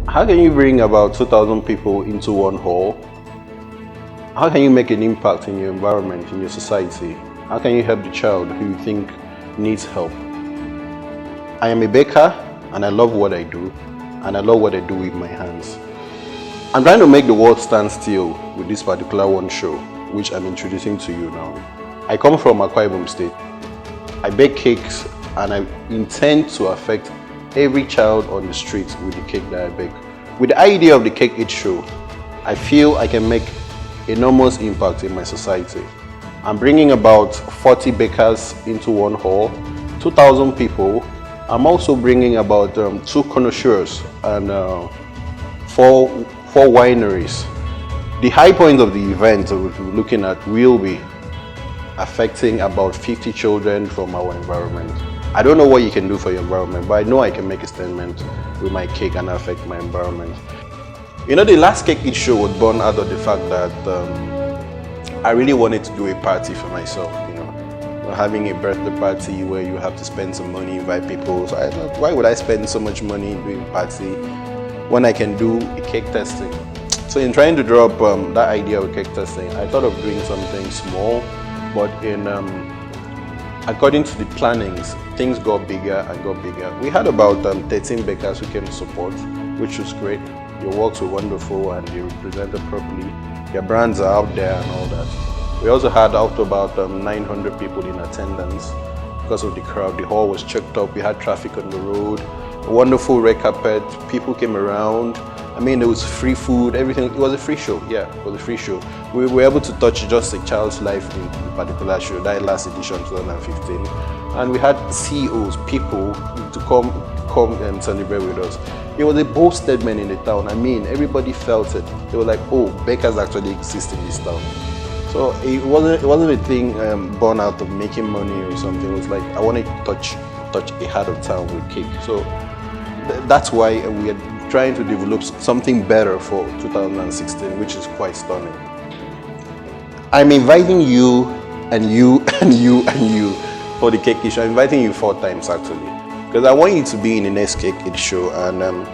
How can you bring about 2,000 people into one hall? How can you make an impact in your environment, in your society? How can you help the child who you think needs help? I am a baker and I love what I do, and I love what I do with my hands. I'm trying to make the world stand still with this particular one show, which I'm introducing to you now. I come from Akwa State. I bake cakes and I intend to affect every child on the streets with the cake that I bake. With the idea of the cakeeatshow, I feel I can make enormous impact in my society. I'm bringing about 40 bakers into one hall, 2,000 people. I'm also bringing about 2 connoisseurs and 4 wineries. The high point of the event we're looking at will be affecting about 50 children from our environment. I don't know what you can do for your environment, but I know I can make a statement with my cake and affect my environment. You know, the last cakeeatshow was born out of the fact that I really wanted to do a party for myself, you know, having a birthday party where you have to spend some money, invite people. So I thought, why would I spend so much money doing a party when I can do a cake testing? So in trying to drop that idea of cake testing, I thought of doing something small, but according to the plannings, things got bigger and got bigger. We had about 13 bakers who came to support, which was great. Your works were wonderful and they represented properly. Your brands are out there and all that. We also had out to about 900 people in attendance because of the crowd. The hall was checked up, we had traffic on the road, a wonderful red carpet, people came around. I mean, there was free food, everything. It was a free show, yeah, it was a free show. We were able to touch just a child's life in the particular show, that last edition, 2015. And we had CEOs, people to come and celebrate with us. It was a bold statement in the town. I mean, everybody felt it. They were like, oh, bakers actually exist in this town. So it wasn't a thing born out of making money or something. It was like, I wanted to touch a heart of town with cake. So that's why we are trying to develop something better for 2016, which is quite stunning. I'm inviting you and you and you and you for the cakeeatshow. I'm inviting you 4 times actually, because I want you to be in the next cakeeatshow, and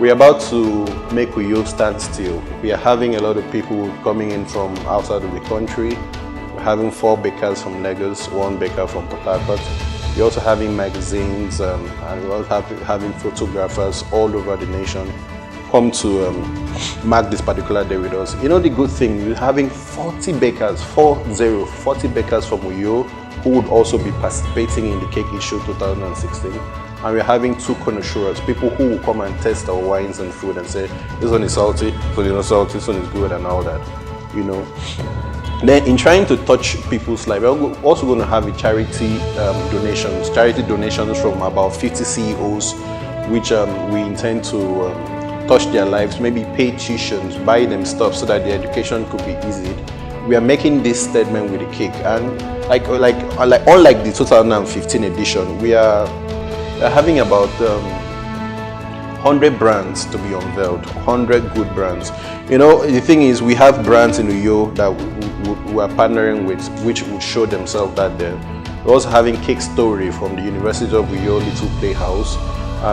we're about to make Uyo stand still. We are having a lot of people coming in from outside of the country. We're having 4 bakers from Lagos, 1 baker from Port Harcourt. We're also having magazines and we're also having photographers all over the nation come to mark this particular day with us. You know, the good thing, we're having 40 bakers, 40 bakers from Uyo who would also be participating in the cakeeatshow 2016. And we're having 2 connoisseurs, people who will come and test our wines and food and say, this one is salty, this one is not salty, this one is good and all that, you know. Then in trying to touch people's lives, we're also going to have a charity donations from about 50 CEOs, which we intend to touch their lives, maybe pay tuitions, buy them stuff so that their education could be easy. We are making this statement with the cake, and like unlike the 2015 edition, we are having about 100 brands to be unveiled, 100 good brands. You know, the thing is, we have brands in Uyo that we are partnering with, which would show themselves that there. We're also having Cake Story from the University of Uyo Little Playhouse.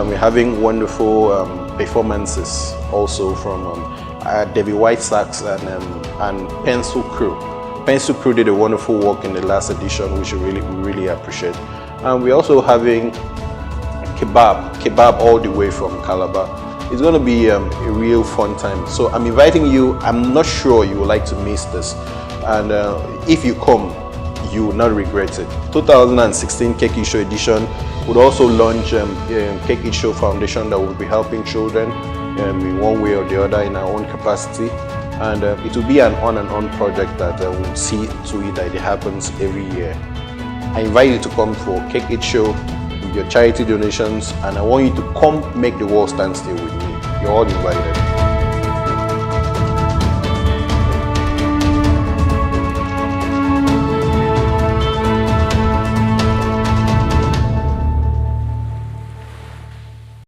We're having wonderful performances also from Debbie White Sax and Pencil Crew. Pencil Crew did a wonderful work in the last edition, which we really appreciate. And we're also having kebab all the way from Calabar. It's going to be a real fun time. So I'm inviting you. I'm not sure you would like to miss this. And if you come, you will not regret it. 2016 cakeeatshow edition would also launch a cakeeatshow foundation that will be helping children in one way or the other in our own capacity. And it will be an on and on project that will see to it that it happens every year. I invite you to come for cakeeatshow, your charity donations, and I want you to come make the world stand still with me. You're all invited.